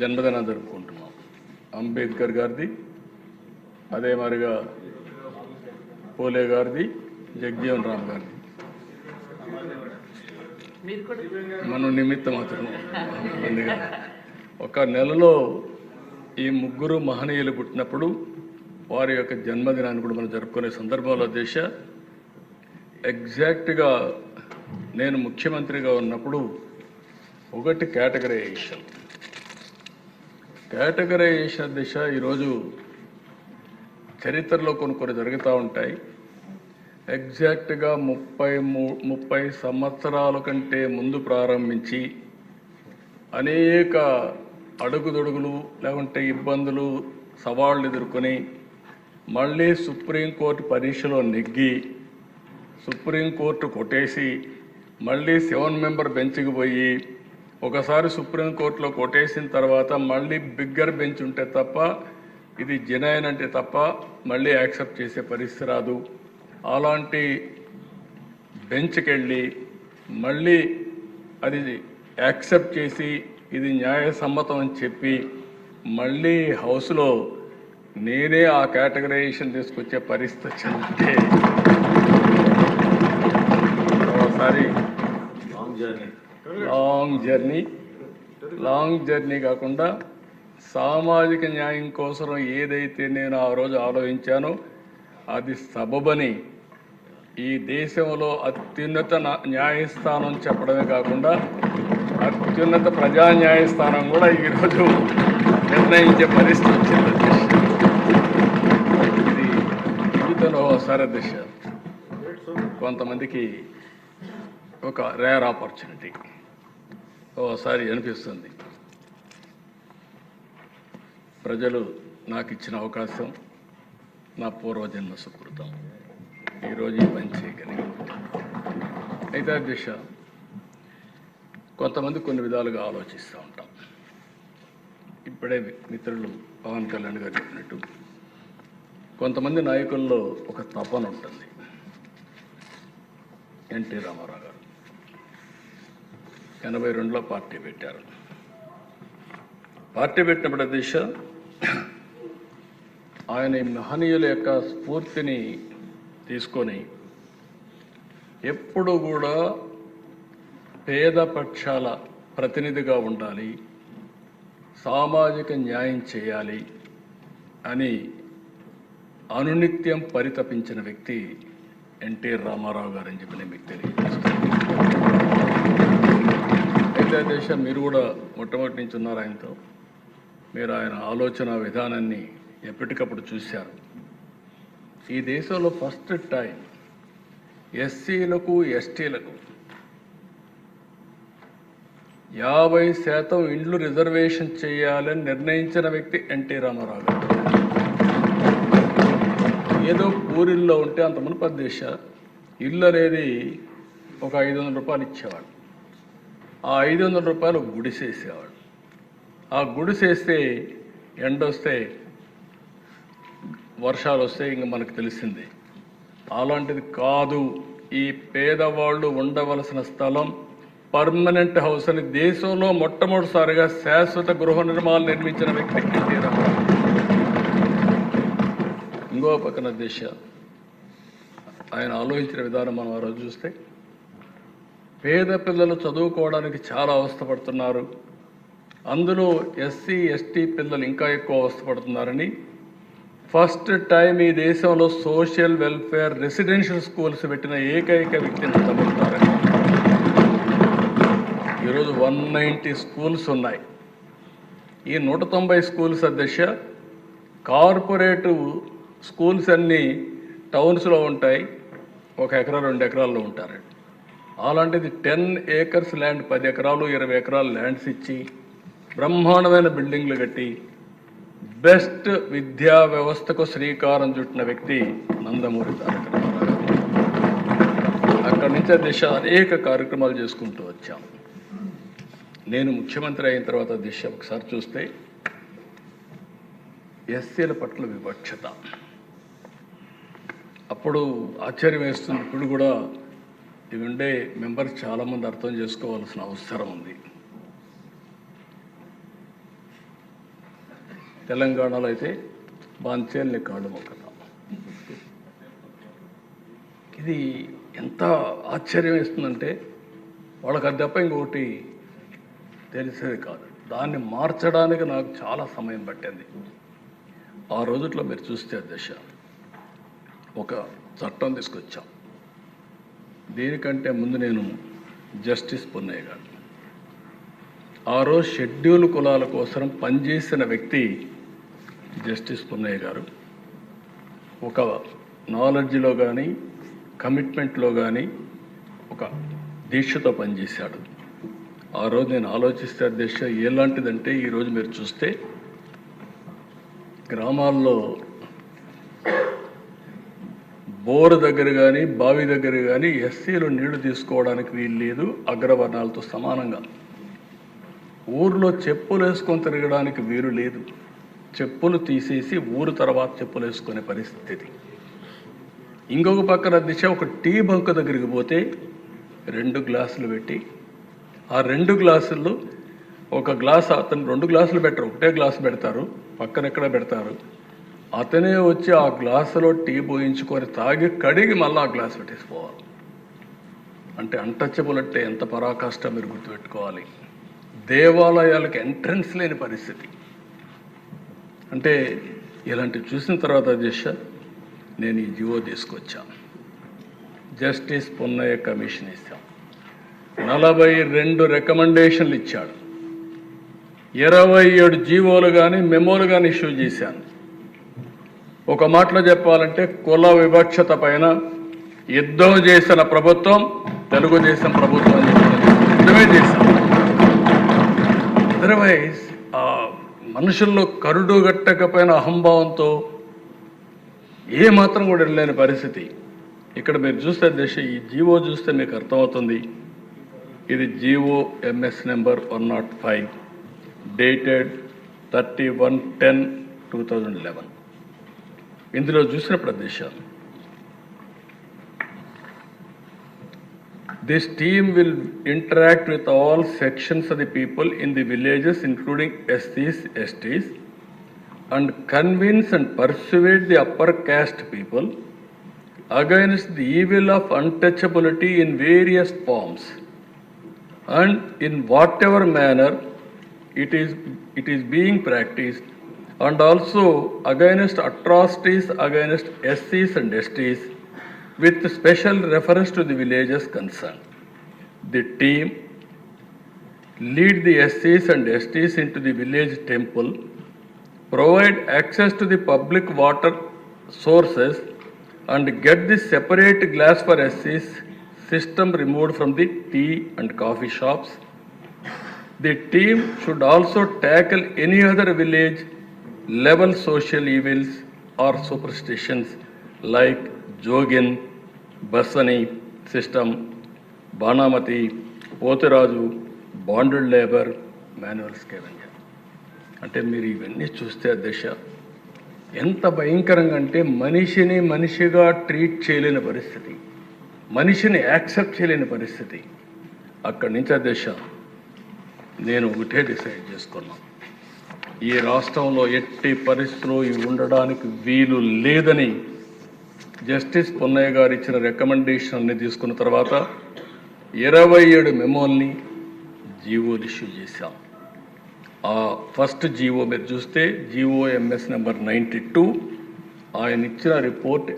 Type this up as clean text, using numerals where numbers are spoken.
జన్మదినం జరుపుకుంటున్నాం. అంబేద్కర్ గారిది, అదే మరిగా పూలే గారిది, జగ్జీవన్ రామ్ గారిది. మనం నిమిత్తం మాత్రం ఒక నెలలో ఈ ముగ్గురు మహనీయులు పుట్టినప్పుడు వారి యొక్క జన్మదినాన్ని కూడా మనం జరుపుకునే సందర్భంలో ఎగ్జాక్ట్గా నేను ముఖ్యమంత్రిగా ఉన్నప్పుడు ఒకటి కేటగరైజేషన్ ఈరోజు చరిత్రలో కొన్ని జరుగుతూ ఉంటాయి. ఎగ్జాక్ట్గా 30 సంవత్సరాల కంటే ముందు ప్రారంభించి అనేక అడుగుదొడుగులు లేకుంటే ఇబ్బందులు సవాళ్ళు ఎదుర్కొని మళ్ళీ సుప్రీంకోర్టు పరీక్షలో నెగ్గి సుప్రీంకోర్టు కొట్టేసి మళ్ళీ 7 మెంబర్ బెంచ్కి పోయి ఒకసారి సుప్రీంకోర్టులో కొట్టేసిన తర్వాత మళ్ళీ బిగ్గర్ బెంచ్ ఉంటే తప్ప ఇది జెన్యూన్ అంటే తప్ప మళ్ళీ యాక్సెప్ట్ చేసే పరిస్థితి రాదు. అలాంటి బెంచ్కి వెళ్ళి మళ్ళీ అది యాక్సెప్ట్ చేసి ఇది న్యాయసమ్మతం అని చెప్పి మళ్ళీ హౌస్లో నేనే ఆ కేటగరైజేషన్ తీసుకొచ్చే పరిస్థితి ఉంటే ఒకసారి లాంగ్ జర్నీ కాకుండా సామాజిక న్యాయం కోసం ఏదైతే నేను ఆ రోజు ఆలోచించానో అది సబబని ఈ దేశంలో అత్యున్నత న్యాయస్థానం చెప్పడమే కాకుండా అత్యున్నత ప్రజా న్యాయస్థానం కూడా ఈరోజు నిర్ణయించే పరిస్థితి వచ్చింది. ఇది జీవితంలో ఒకసారి దిశ కొంతమందికి ఒక రేర్ ఆపర్చునిటీ ఓసారి అనిపిస్తుంది. ప్రజలు నాకు ఇచ్చిన అవకాశం నా పూర్వజన్మ సుకృతం, ఈరోజు ఈ పని చేయగలిగాను. అయితే దిశ కొంతమంది కొన్ని విధాలుగా ఆలోచిస్తూ ఉంటాం. ఇప్పుడే మిత్రులు పవన్ కళ్యాణ్ గారు చెప్పినట్టు కొంతమంది నాయకుల్లో ఒక తపన ఉంటుంది. ఎన్టీ రామారావు గారు 82లో పార్టీ పెట్టారు. పార్టీ పెట్టినప్పుడు దిశ ఆయన మహనీయుల యొక్క స్ఫూర్తిని తీసుకొని ఎప్పుడు కూడా పేద పక్షాల ప్రతినిధిగా ఉండాలి, సామాజిక న్యాయం చేయాలి అని అనునిత్యం పరితపించిన వ్యక్తి ఎన్టీ రామారావు గారు అని చెప్పి నేను మీకు తెలియజేస్తాను. అయితే దేశం మీరు కూడా మొట్టమొదటి నుంచి ఉన్నారు ఆయనతో, మీరు ఆయన ఆలోచన విధానాన్ని ఎప్పటికప్పుడు చూశారు. ఈ దేశంలో ఫస్ట్ టైం ఎస్సీలకు ఎస్టీలకు 50% ఇండ్లు రిజర్వేషన్ చేయాలని నిర్ణయించిన వ్యక్తి ఎన్టీ రామారావు గారు. ఏదో పూరిల్లో ఉంటే అంత మునుపటి దేశ ఇల్లు అనేది ఒక 500 రూపాయలు ఇచ్చేవాడు. ఆ 500 రూపాయలు గుడిసేసేవాడు. ఆ గుడిసేస్తే ఎండొస్తే వర్షాలు వస్తే ఇంక మనకు తెలిసింది. అలాంటిది కాదు, ఈ పేదవాళ్ళు ఉండవలసిన స్థలం పర్మనెంట్ హౌస్ అని దేశంలో మొట్టమొదటిసారిగా శాశ్వత గృహ నిర్మాణాలు నిర్మించిన వ్యక్తి ఎన్టీ రామారావు. ఇంకో పక్కన దిశ ఆయన ఆలోచించిన విధానం మనం ఆ రోజు చూస్తే పేద పిల్లలు చదువుకోవడానికి చాలా అవస్థపడుతున్నారు, అందులో ఎస్సీ ఎస్టీ పిల్లలు ఇంకా ఎక్కువ అవస్థపడుతున్నారని ఫస్ట్ టైం ఈ దేశంలో సోషల్ వెల్ఫేర్ రెసిడెన్షియల్ స్కూల్స్ పెట్టిన ఏకైక వ్యక్తిని తమ్ముతారని. ఈరోజు 190 స్కూల్స్ ఉన్నాయి. ఈ 190 స్కూల్స్ అధ్యక్ష కార్పొరేట్ స్కూల్స్ అన్నీ టౌన్స్లో ఉంటాయి, 1 ఎకరా 2 ఎకరాల్లో ఉంటారండి. అలాంటిది 10 ఏకర్స్ ల్యాండ్, 10 ఎకరాలు 20 ఎకరాలు ల్యాండ్స్ ఇచ్చి బ్రహ్మాండమైన బిల్డింగ్లు కట్టి బెస్ట్ విద్యా వ్యవస్థకు శ్రీకారం చుట్టిన వ్యక్తి నందమూరి తారక రామారావు. అక్కడి నుంచి దిశ అనేక కార్యక్రమాలు చేసుకుంటూ వచ్చాం. నేను ముఖ్యమంత్రి అయిన తర్వాత దిశ ఒకసారి చూస్తే ఎస్సీల పట్ల వివక్షత అప్పుడు ఆశ్చర్యం వేస్తుంది. ఇప్పుడు కూడా ఇవి ఉండే మెంబర్స్ చాలామంది అర్థం చేసుకోవాల్సిన అవసరం ఉంది. తెలంగాణలో అయితే బాంచేల్ని కాళ్ళు మొక్కతాం. ఇది ఎంత ఆశ్చర్యం వేస్తుందంటే వాళ్ళకి అది తప్ప ఇంకొకటి తెలిసేది కాదు. దాన్ని మార్చడానికి నాకు చాలా సమయం పట్టింది. ఆ రోజుల్లో మీరు చూస్తే అధ్యక్ష ఒక చట్టం తీసుకొచ్చాం. దీనికంటే ముందు నేను జస్టిస్ పున్నయ్య గారు, ఆ రోజు షెడ్యూల్ కులాల కోసం పనిచేసిన వ్యక్తి జస్టిస్ పున్నయ్య గారు. ఒక నాలెడ్జ్లో కానీ కమిట్మెంట్లో కానీ ఒక దీక్షతో పనిచేశాడు. ఆ రోజు నేను ఆలోచిస్తే అధ్యక్ష ఎలాంటిదంటే ఈరోజు మీరు చూస్తే గ్రామాల్లో బోరు దగ్గర కానీ బావి దగ్గర కానీ ఎస్సీలు నీళ్లు తీసుకోవడానికి వీలు లేదు, అగ్రవర్ణాలతో సమానంగా. ఊర్లో చెప్పులు వేసుకొని తిరగడానికి వీలు లేదు, చెప్పులు తీసేసి ఊరు తర్వాత చెప్పులు వేసుకునే పరిస్థితి. ఇంకొక పక్కన దిశ ఒక టీ బంక్ దగ్గరికి పోతే 2 గ్లాసులు పెట్టి ఆ 2 గ్లాసుల్లో ఒక గ్లాస్ అతను 2 గ్లాసులు పెట్టరు, ఒకటే గ్లాసు పెడతారు, పక్కన ఎక్కడ పెడతారు. అతనే వచ్చి ఆ గ్లాసులో టీ పోయించుకొని తాగి కడిగి మళ్ళీ ఆ గ్లాస్ పెట్టేసిపోవాలి. అంటే అన్టచబుల్ అంటే ఎంత పరాకాష్ట మీరు గుర్తుపెట్టుకోవాలి. దేవాలయాలకు ఎంట్రన్స్ లేని పరిస్థితి. అంటే ఇలాంటివి చూసిన తర్వాత దిశ నేను ఈ జీవో తీసుకొచ్చాను. జస్టిస్ పున్నయ్య కమిషన్ ఇస్తాం. 42 రికమెండేషన్లు ఇచ్చాడు. 27 జీవోలు కానీ మెమోలు కానీ ఇష్యూ చేశాను. ఒక మాటలో చెప్పాలంటే కుల వివక్షత పైన యుద్ధం చేసిన ప్రభుత్వం తెలుగుదేశం ప్రభుత్వం యుద్ధమే చేశాం. అదర్వైజ్ మనుషుల్లో కరుడు గట్టకపోయిన అహంభావంతో ఏమాత్రం కూడా లేని పరిస్థితి. ఇక్కడ మీరు చూస్తే దేశ ఈ జీవో చూస్తే మీకు అర్థమవుతుంది. ఇది జీవో ఎంఎస్ నెంబర్ 105 డేటెడ్ 31/10/2011. ఇందులో చూసిన ప్రదేశాలు this team will interact with all sections of the people in the villages including SCs, STs and convince and persuade the upper caste people against the evil of untouchability in various forms and in whatever manner it is being practiced, and also against atrocities against SCs and STs with special reference to the villages concerned. The team lead the SCs and STs into the village temple, provide access to the public water sources and get the separate glass for SCs system removed from the tea and coffee shops. The team should also tackle any other village level social evils or superstitions like Jogin, Basani system, Banamati, Potiraju, bonded labor, manual scavenger. అంటే మీరు ఇవన్నీ చూస్తే అధ్యక్ష ఎంత భయంకరంగా అంటే మనిషిని మనిషిగా ట్రీట్ చేయలేని పరిస్థితి, మనిషిని యాక్సెప్ట్ చేయలేని పరిస్థితి. అక్కడి నుంచి అధ్యక్ష నేను ఒకటే డిసైడ్ చేసుకున్నాను, ఈ రాష్ట్రంలో ఎట్టి పరిస్థితుల్లో ఇవి ఉండడానికి వీలు లేదని జస్టిస్ పున్నయ్య గారు ఇచ్చిన రికమెండేషన్ అన్ని తీసుకున్న తర్వాత 27 మెమోల్ని జీవోలు ఇష్యూ చేశాం. ఆ ఫస్ట్ జీవో మీరు చూస్తే జీవో ఎంఎస్ నెంబర్ 92 ఆయన ఇచ్చిన రిపోర్ట్